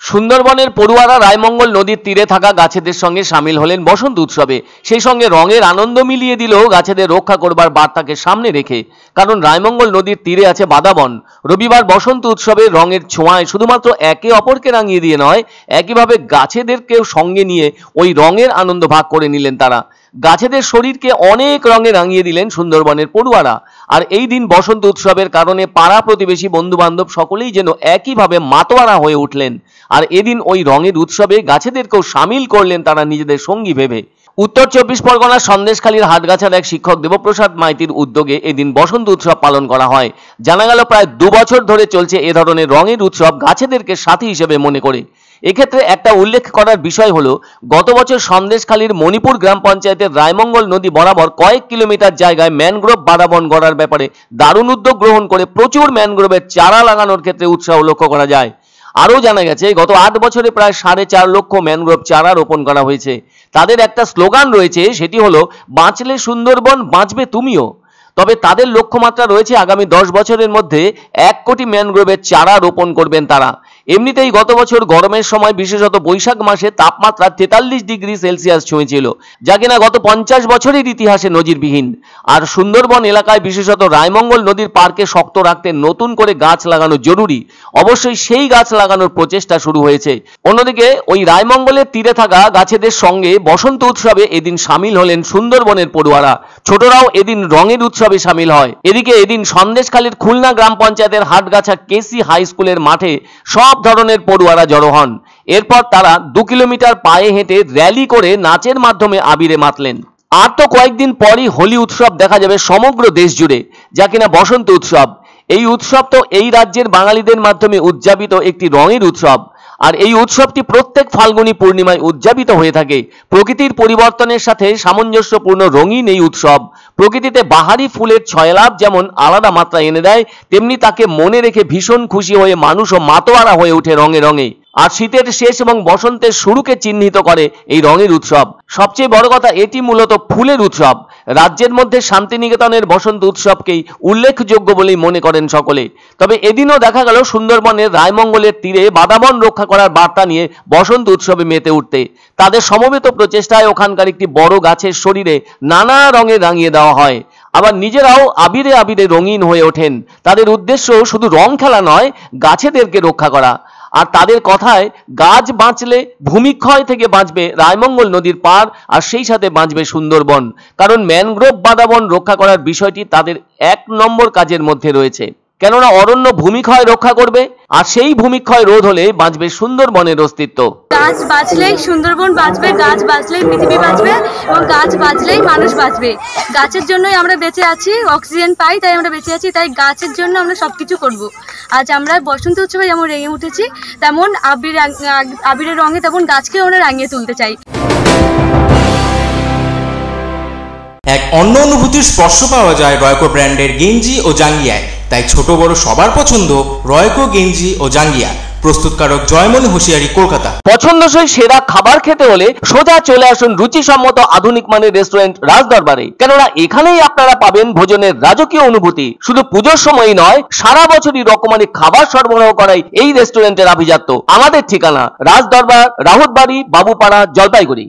সুন্দরবনের পড়ুয়ারা রায়মঙ্গল নদীর তীরে থাকা গাছেদের সঙ্গে সামিল হলেন বসন্ত উৎসবে। সেই সঙ্গে রঙের আনন্দ মিলিয়ে দিল গাছেদের রক্ষা করবার বার্তাকে সামনে রেখে। কারণ রায়মঙ্গল নদীর তীরে আছে বাদাবন। রবিবার বসন্ত উৎসবে রঙের ছোঁয়ায় শুধুমাত্র একে অপরকে রাঙিয়ে দিয়ে নয়, একইভাবে গাছেদেরকেও সঙ্গে নিয়ে ওই রঙের আনন্দ ভাগ করে নিলেন তারা। গাছেদের শরীরকে অনেক রঙে রাঙিয়ে দিলেন সুন্দরবনের পড়ুয়ারা। আর এই দিন বসন্ত উৎসবের কারণে পাড়া প্রতিবেশী বন্ধু বান্ধব সকলেই যেন একইভাবে মাতোয়ারা হয়ে উঠলেন। আর এদিন ওই রঙের উৎসবে গাছেদেরকেও সামিল করলেন তারা নিজেদের সঙ্গী ভেবে। উত্তর 24 পরগনার সন্দেশখালীর হাটগাছার এক শিক্ষক দেবপ্রসাদ মাইতির উদ্যোগে এদিন বসন্ত উৎসব পালন করা হয়। জানা গেল প্রায় 2 বছর ধরে চলছে এ ধরনের রঙের উৎসব গাছেদেরকে সাথী হিসেবে মনে করে। এক্ষেত্রে একটা উল্লেখ করার বিষয় হলো, গত বছর সন্দেশখালীর মণিপুর গ্রাম পঞ্চায়েতের রায়মঙ্গল নদী বরাবর কয়েক কিলোমিটার জায়গায় ম্যানগ্রোভ বাদাবন গড়ার ব্যাপারে দারুণ উদ্যোগ গ্রহণ করে প্রচুর ম্যানগ্রোভের চারা লাগানোর ক্ষেত্রে উৎসাহ লক্ষ্য করা যায়। আরও জানা গেছে, গত 8 বছরে প্রায় 4.5 লক্ষ ম্যানগ্রোভ চারা রোপণ করা হয়েছে। তাদের একটা স্লোগান রয়েছে, সেটি হলো বাঁচলে সুন্দরবন, বাঁচবে তুমিও। তবে তাদের লক্ষ্যমাত্রা রয়েছে আগামী 10 বছরের মধ্যে 1 কোটি ম্যানগ্রোভের চারা রোপণ করবেন তারা। এমনিতেই গত বছর গরমের সময় বিশেষত বৈশাখ মাসে তাপমাত্রা 43 ডিগ্রি সেলসিয়াস ছুঁয়েছিল, যা কিনা গত 50 বছরের ইতিহাসে নজিরবিহীন। আর সুন্দরবন এলাকায় বিশেষত রায়মঙ্গল নদীর পার্কে শক্ত রাখতে নতুন করে গাছ লাগানো জরুরি। অবশ্যই সেই গাছ লাগানোর প্রচেষ্টা শুরু হয়েছে। অন্যদিকে ওই রায়মঙ্গলের তীরে থাকা গাছেদের সঙ্গে বসন্ত উৎসবে এদিন সামিল হলেন সুন্দরবনের পড়ুয়ারা। ছোটরাও এদিন রঙের উৎসবে সামিল হয়। এদিকে এদিন সন্দেশখালীর খুলনা গ্রাম পঞ্চায়েতের হাটগাছা কেসি হাই স্কুলের মাঠে সব ধরনের পড়ুয়ারা জড়ো হন। এরপর তারা 2 কিলোমিটার পায়ে হেঁটে র্যালি করে নাচের মাধ্যমে আবিরে মাতলেন। আর তো কয়েকদিন পরই হোলি উৎসব দেখা যাবে সমগ্র দেশ জুড়ে, যা কিনা বসন্ত উৎসব। এই উৎসব তো এই রাজ্যের বাঙালিদের মাধ্যমে উদযাপিত একটি রঙের উৎসব। আর এই উৎসবটি প্রত্যেক ফাল্গুনী পূর্ণিমায় উদযাপিত হয়ে থাকে। প্রকৃতির পরিবর্তনের সাথে সামঞ্জস্যপূর্ণ রঙিন এই উৎসব প্রকৃতিতে বাহারি ফুলের ছয়লাভ যেমন আলাদা মাত্রা এনে দেয়, তেমনি তাকে মনে রেখে ভীষণ খুশি হয়ে মানুষও মাতোয়ারা হয়ে ওঠে রঙে রঙে। আর শীতের শেষ এবং বসন্তের শুরুকে চিহ্নিত করে এই রঙের উৎসব। সবচেয়ে বড় কথা, এটি মূলত ফুলের উৎসব। রাজ্যের মধ্যে শান্তিনিকেতনের বসন্ত উৎসবকেই উল্লেখযোগ্য বলেই মনে করেন সকলে। তবে এদিনও দেখা গেল সুন্দরবনের রায়মঙ্গলের তীরে বাদাবন রক্ষা করার বার্তা নিয়ে বসন্ত উৎসবে মেতে উঠতে। তাদের সমবেত প্রচেষ্টায় ওখানকার একটি বড় গাছের শরীরে নানা রঙে রাঙিয়ে দেওয়া হয়। আবার নিজেরাও আবিরে আবিরে রঙিন হয়ে ওঠেন। তাদের উদ্দেশ্য শুধু রং খেলা নয়, গাছেদেরকে রক্ষা করা। আর তাদের কথায়, গাছ বাঁচলে ভূমিক্ষয় থেকে বাঁচবে রায়মঙ্গল নদীর পার, আর সেই সাথে বাঁচবে সুন্দরবন। কারণ ম্যানগ্রোভ বাদাবন রক্ষা করার বিষয়টি তাদের 1 নম্বর কাজের মধ্যে রয়েছে। কেননা অরণ্য ভূমিক্ষয় রক্ষা করবে, আর সেই ভূমিক্ষয় রোধ হলে বাঁচবে সুন্দরবনের অস্তিত্ব। গাছ বাঁচলেই সুন্দরবন বাঁচবে, গাছ বাঁচলেই পৃথিবী বাঁচবে, এবং গাছ বাঁচলেই মানুষ বাঁচবে। গাছের জন্যই আমরা বেঁচে আছি, অক্সিজেন পাই তাই আমরা বেঁচে আছি। তাই গাছের জন্য আমরা সবকিছু করব। আজ আমরা বসন্ত উৎসবে যেমন রেঙে উঠেছি, তেমন আবিরের রঙে তেমন গাছকে আমরা রাঙিয়ে তুলতে চাই। এক অন্য অনুভূতির স্পর্শ পাওয়া যায় রয়কো ব্র্যান্ডের গেঞ্জি ও জাঙ্গিয়ায়। তাই ছোট বড় সবার পছন্দ রয়কো গেঞ্জি ও জাঙ্গিয়া। প্রস্তুতকারক জয়মনি হোশিয়ারি, কলকাতা। পছন্দসই সেরা খাবার খেতে হলে সোজা চলে আসুন রুচিসম্মত আধুনিক মানের রেস্টুরেন্ট রাজদরবারে। কেননা এখানেই আপনারা পাবেন ভোজনের রাজকীয় অনুভূতি। শুধু পুজোর সময়ই নয়, সারা বছরই রকমারি খাবার সরবরাহ করাই এই রেস্টুরেন্টের আভিজাত্য। আমাদের ঠিকানা রাজদরবার, রাহুতবাড়ি, বাবুপাড়া, জলপাইগুড়ি।